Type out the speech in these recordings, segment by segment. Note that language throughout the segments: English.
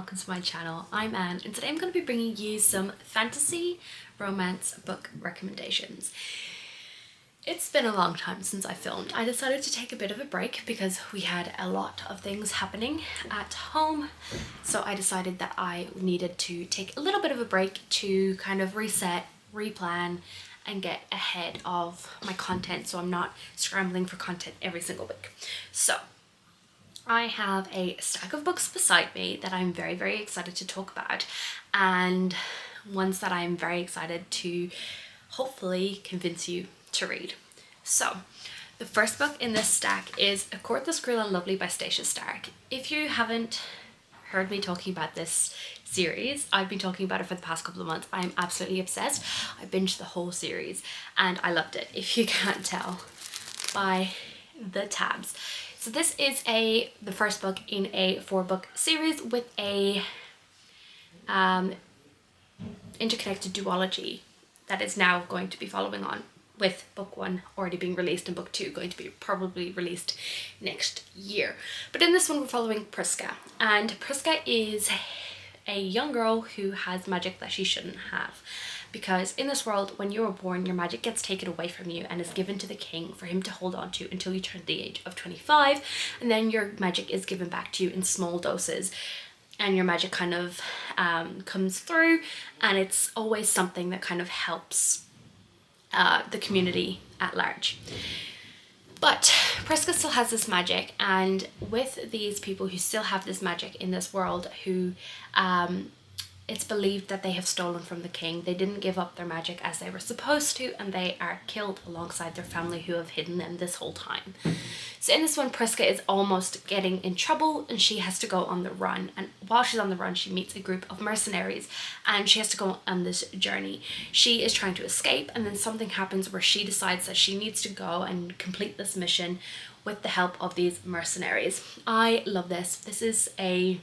welcome to my channel. I'm Anne and today I'm going to be bringing you some fantasy romance book recommendations. It's been a long time since I filmed. I decided to take a bit of a break because we had a lot of things happening at home, so I decided that I needed to take a little bit of a break to kind of reset, replan and get ahead of my content so I'm not scrambling for content every single week. So I have a stack of books beside me that I'm very, very excited to talk about, and ones that I'm very excited to hopefully convince you to read. So, the first book in this stack is A Court That's Cruel and Lovely by Stacia Stark. If you haven't heard me talking about this series, I've been talking about it for the past couple of months. I'm absolutely obsessed. I binged the whole series and I loved it, if you can't tell by the tabs. So this is the first book in a 4-book series with a interconnected duology that is now going to be following on, with book 1 already being released and book 2 going to be probably released next year. But in this one we're following Priska, and Priska is a young girl who has magic that she shouldn't have. Because in this world, when you are born, your magic gets taken away from you and is given to the king for him to hold on to until you turn the age of 25, and then your magic is given back to you in small doses, and your magic kind of comes through, and it's always something that kind of helps the community at large. But Priska still has this magic, and with these people who still have this magic in this world, who it's believed that they have stolen from the king. They didn't give up their magic as they were supposed to, and they are killed alongside their family who have hidden them this whole time. So in this one, Priska is almost getting in trouble and she has to go on the run. And while she's on the run, she meets a group of mercenaries and she has to go on this journey. She is trying to escape, and then something happens where she decides that she needs to go and complete this mission with the help of these mercenaries. I love this. This is a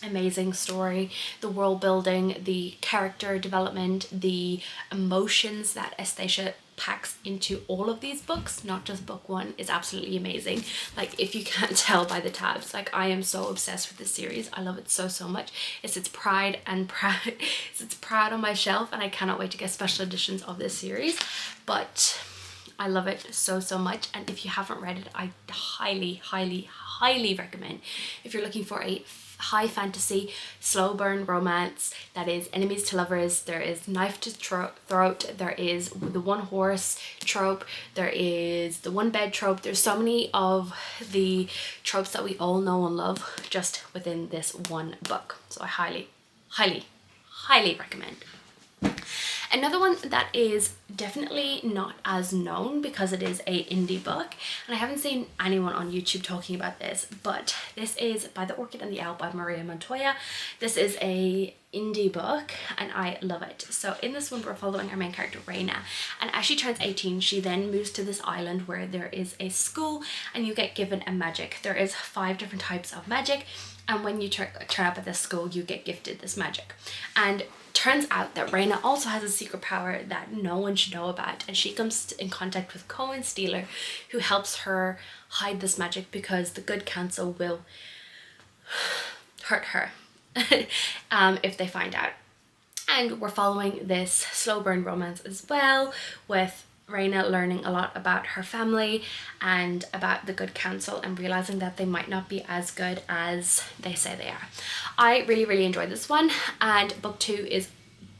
amazing story. The world building, the character development, the emotions that Stacia packs into all of these books, not just book 1, is absolutely amazing. Like, if you can't tell by the tabs, like, I am so obsessed with this series. I love it so much. It's its pride on my shelf, and I cannot wait to get special editions of this series. But I love it so much, and if you haven't read it, I highly recommend. If you're looking for a high fantasy, slow burn romance that is enemies to lovers, there is knife to throat, there is the one horse trope, there is the one bed trope. There's so many of the tropes that we all know and love just within this one book. So I highly recommend. Another one that is definitely not as known because it is a indie book, and I haven't seen anyone on YouTube talking about this, but this is By the Orchid and the Owl by Maria Montoya. This is a indie book and I love it. So in this one we're following our main character Reina, and as she turns 18 she then moves to this island where there is a school and you get given a magic. There is 5 different types of magic, and when you turn up at this school you get gifted this magic. And turns out that Reina also has a secret power that no one should know about, and she comes in contact with Cohen Steeler, who helps her hide this magic because the good council will hurt her if they find out. And we're following this slow burn romance as well, with Reina learning a lot about her family and about the good council and realizing that they might not be as good as they say they are. I really enjoyed this one, and book 2 is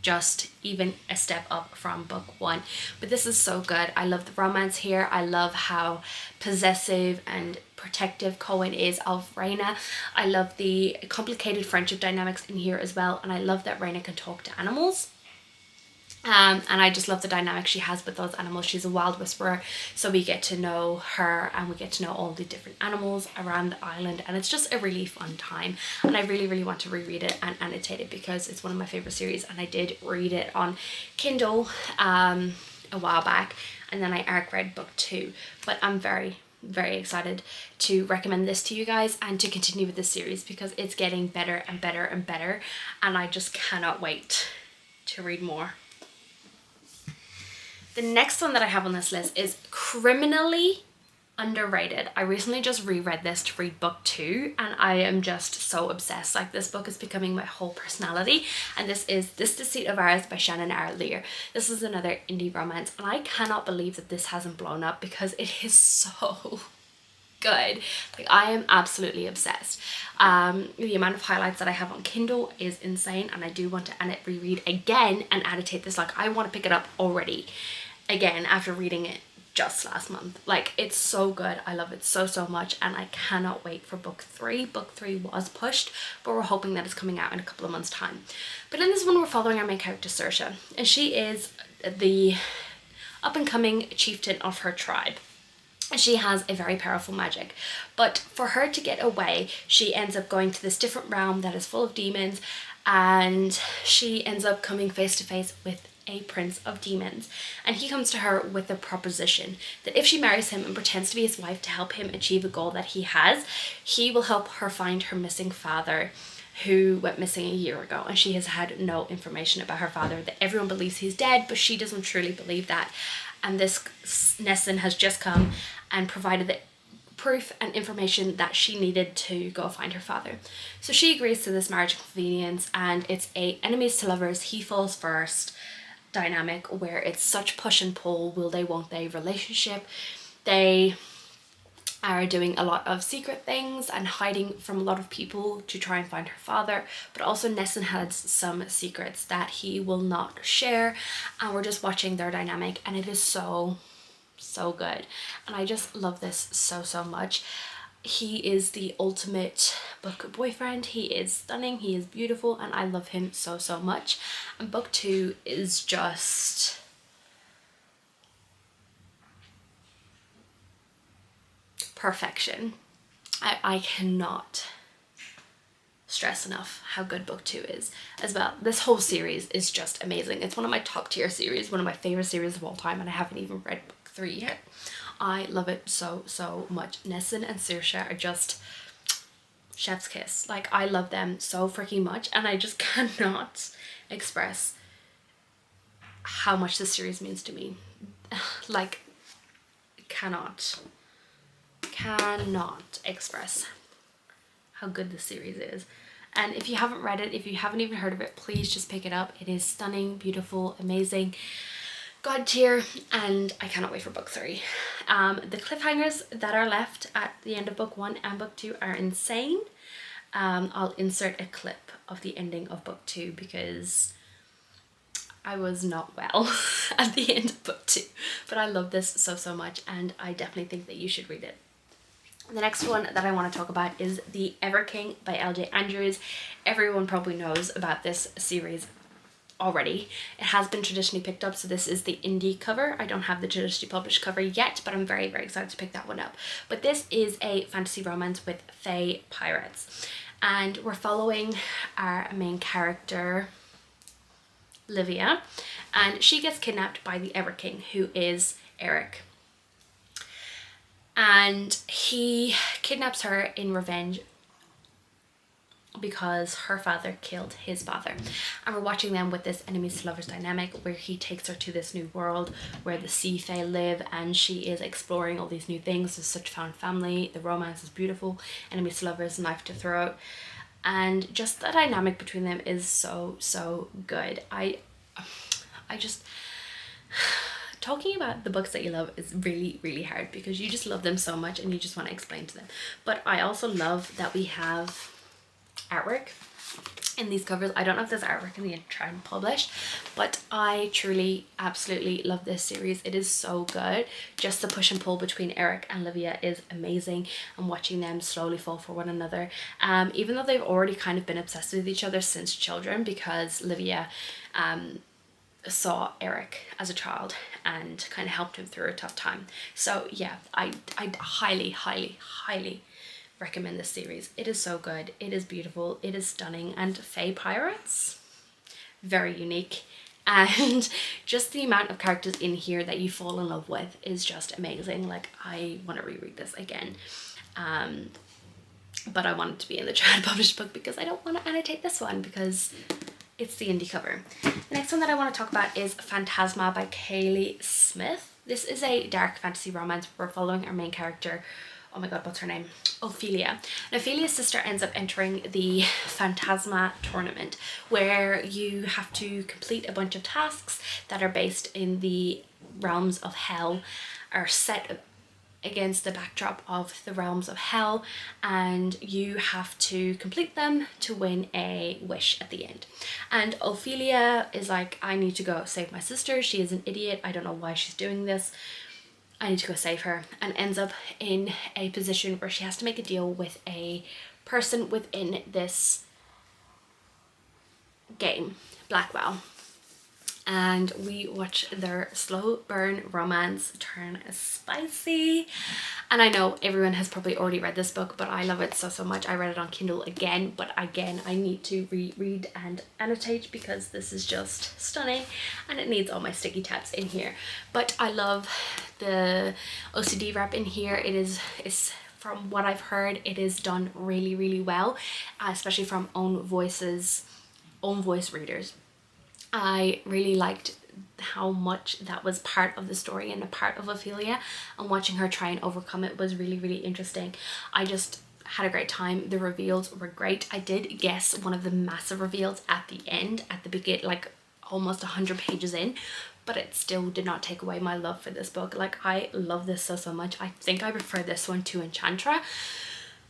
just even a step up from book 1, but this is so good. I love the romance here. I love how possessive and protective Cohen is of Reina. I love the complicated friendship dynamics in here as well, and I love that Reina can talk to animals. And I just love the dynamic she has with those animals. She's a wild whisperer, so we get to know her and we get to know all the different animals around the island, and it's just a really fun time. And I really want to reread it and annotate it because it's one of my favorite series, and I did read it on Kindle a while back, and then I arc read book 2. But I'm very excited to recommend this to you guys and to continue with this series because it's getting better and better and I just cannot wait to read more. The next one that I have on this list is Criminally underrated. I recently just reread this to read book 2 and I am just so obsessed. Like, this book is becoming my whole personality, and this is This Deceit of Ours by Shannon R. Lear. This is another indie romance and I cannot believe that this hasn't blown up because it is so good. Like, I am absolutely obsessed. The amount of highlights that I have on Kindle is insane, and I do want to reread again and annotate this. Like, I want to pick it up already again after reading it just last month. Like, it's so good. I love it so much, and I cannot wait for book 3. Book 3 was pushed, but we're hoping that it's coming out in a couple of months' time. But in this one, we're following our main character, Saoirse, and she is the up-and-coming chieftain of her tribe. She has a very powerful magic, but for her to get away, she ends up going to this different realm that is full of demons, and she ends up coming face to face with a prince of demons, and he comes to her with a proposition that if she marries him and pretends to be his wife to help him achieve a goal that he has, he will help her find her missing father, who went missing a year ago, and she has had no information about her father. That everyone believes he's dead, but she doesn't truly believe that. And this Nessun has just come and provided the proof and information that she needed to go find her father. So she agrees to this marriage convenience, and it's a enemies to lovers, he falls first dynamic where it's such push and pull, will they, won't they relationship. They are doing a lot of secret things and hiding from a lot of people to try and find her father, but also Nessun has some secrets that he will not share, and we're just watching their dynamic, and it is so good, and I just love this so much. He is the ultimate book boyfriend. He is stunning, he is beautiful, and I love him so much. And book 2 is just perfection. I cannot stress enough how good book 2 is as well. This whole series is just amazing. It's one of my top tier series, one of my favorite series of all time, and I haven't even read book 3 yet. I love it so much. Nessun and Saoirse are just chef's kiss. Like, I love them so freaking much, and I just cannot express how much this series means to me. Like, cannot express how good this series is. And if you haven't read it, if you haven't even heard of it, please just pick it up. It is stunning, beautiful, amazing, god tier, and I cannot wait for book 3. The cliffhangers that are left at the end of book 1 and book 2 are insane. I'll insert a clip of the ending of book 2 because I was not well at the end of book 2, but I love this so much, and I definitely think that you should read it. The next one that I want to talk about is The Ever King by L.J. Andrews. Everyone probably knows about this series already. It has been traditionally picked up, so this is the indie cover. I don't have the traditionally published cover yet, but I'm very excited to pick that one up. But this is a fantasy romance with fae pirates, and we're following our main character, Livia, and she gets kidnapped by the Ever King, who is Eric. And he kidnaps her in revenge because her father killed his father. And we're watching them with this enemies to lovers dynamic where he takes her to this new world where the sea fae live, and she is exploring all these new things. There's such found family, the romance is beautiful, enemies to lovers, knife to throat, and just the dynamic between them is so good. I just talking about the books that you love is really hard because you just love them so much and you just want to explain to them. But I also love that we have artwork in these covers. I don't know if there's artwork in the entire published, but I truly absolutely love this series. It is so good. Just the push and pull between Eric and Livia is amazing, and watching them slowly fall for one another, even though they've already kind of been obsessed with each other since children, because Livia saw Eric as a child and kind of helped him through a tough time. So yeah, I highly recommend this series. It is so good, it is beautiful, it is stunning, and fae pirates, very unique, and just the amount of characters in here that you fall in love with is just amazing. Like, I want to reread this again, but I want it to be in the trad published book because I don't want to annotate this one because it's the indie cover. The next one that I want to talk about is Phantasma by Kaylee Smith. This is a dark fantasy romance. We're following our main character, oh my god, what's her name? Ophelia. And Ophelia's sister ends up entering the Phantasma tournament, where you have to complete a bunch of tasks that are based in the realms of hell, are set against the backdrop of the realms of hell, and you have to complete them to win a wish at the end. And Ophelia is like, I need to go save my sister. She is an idiot. I don't know why she's doing this. I need to go save her, and ends up in a position where she has to make a deal with a person within this game, Blackwell. And we watch their slow burn romance turn spicy. And I know everyone has probably already read this book, but I love it so much. I read it on Kindle again, but again I need to reread and annotate because this is just stunning and it needs all my sticky tabs in here. But I love the OCD wrap in here. It's from what I've heard, it is done really well, especially from own voice readers. I really liked how much that was part of the story and a part of Ophelia, and watching her try and overcome it was really interesting. I just had a great time. The reveals were great. I did guess one of the massive reveals at the end, at the beginning, like almost 100 pages in, but it still did not take away my love for this book. Like, I love this so much. I think I prefer this one to Enchantra,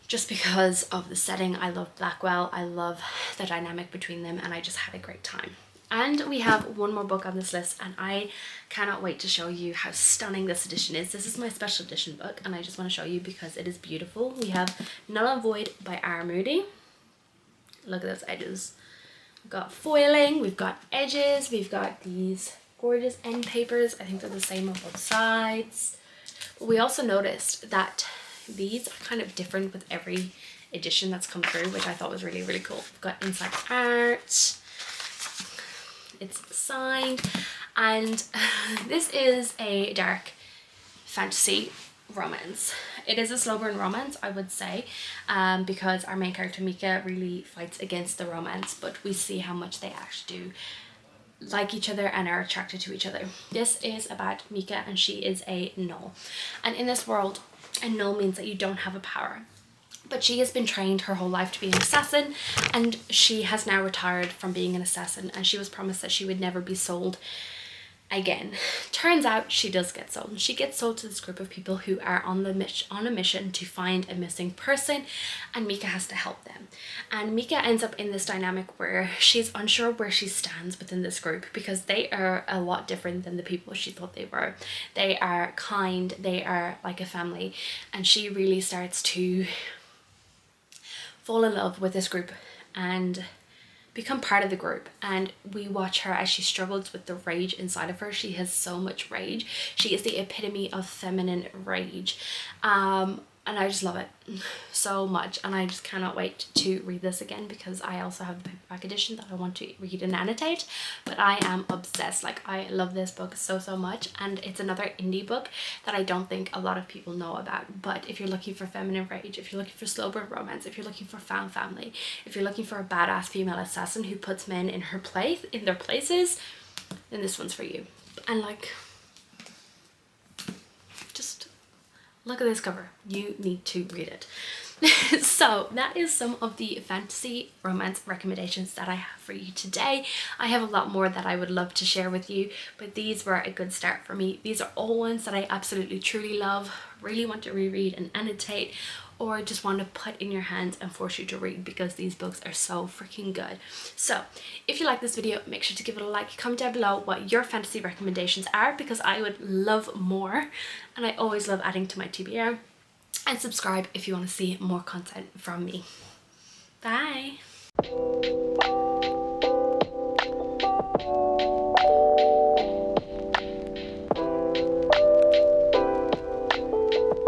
just because of the setting. I love Blackwell. I love the dynamic between them, and I just had a great time. And we have one more book on this list, and I cannot wait to show you how stunning this edition is. This is my special edition book, and I just want to show you because it is beautiful. We have Null and Void by R. Moody. Look at those edges. We've got foiling, we've got edges, we've got these gorgeous end papers. I think they're the same on both sides. But we also noticed that these are kind of different with every edition that's come through, which I thought was really cool. We've got inside art. It's signed, and this is a dark fantasy romance. It is a slow burn romance, I would say, because our main character Mika really fights against the romance, but we see how much they actually do like each other and are attracted to each other. This is about Mika, and she is a null, and in this world a null means that you don't have a power. But she has been trained her whole life to be an assassin, and she has now retired from being an assassin, and she was promised that she would never be sold again. Turns out she does get sold. She gets sold to this group of people who are on a mission to find a missing person, and Mika has to help them. And Mika ends up in this dynamic where she's unsure where she stands within this group, because they are a lot different than the people she thought they were. They are kind, they are like a family, and she really starts to fall in love with this group and become part of the group. And we watch her as she struggles with the rage inside of her. She has so much rage. She is the epitome of feminine rage, and I just love it so much, and I just cannot wait to read this again, because I also have the paperback edition that I want to read and annotate. But I am obsessed. Like, I love this book so much, and it's another indie book that I don't think a lot of people know about. But if you're looking for feminine rage, if you're looking for slow burn romance, if you're looking for found family, if you're looking for a badass female assassin who puts men in their places, then this one's for you. And like, just look at this cover. You need to read it. So that is some of the fantasy romance recommendations that I have for you today. I have a lot more that I would love to share with you, but these were a good start for me. These are all ones that I absolutely truly love, really want to reread and annotate, or just want to put in your hands and force you to read, because these books are so freaking good. So if you like this video, make sure to give it a like. Comment down below what your fantasy recommendations are, because I would love more, and I always love adding to my TBR. And subscribe if you want to see more content from me. Bye!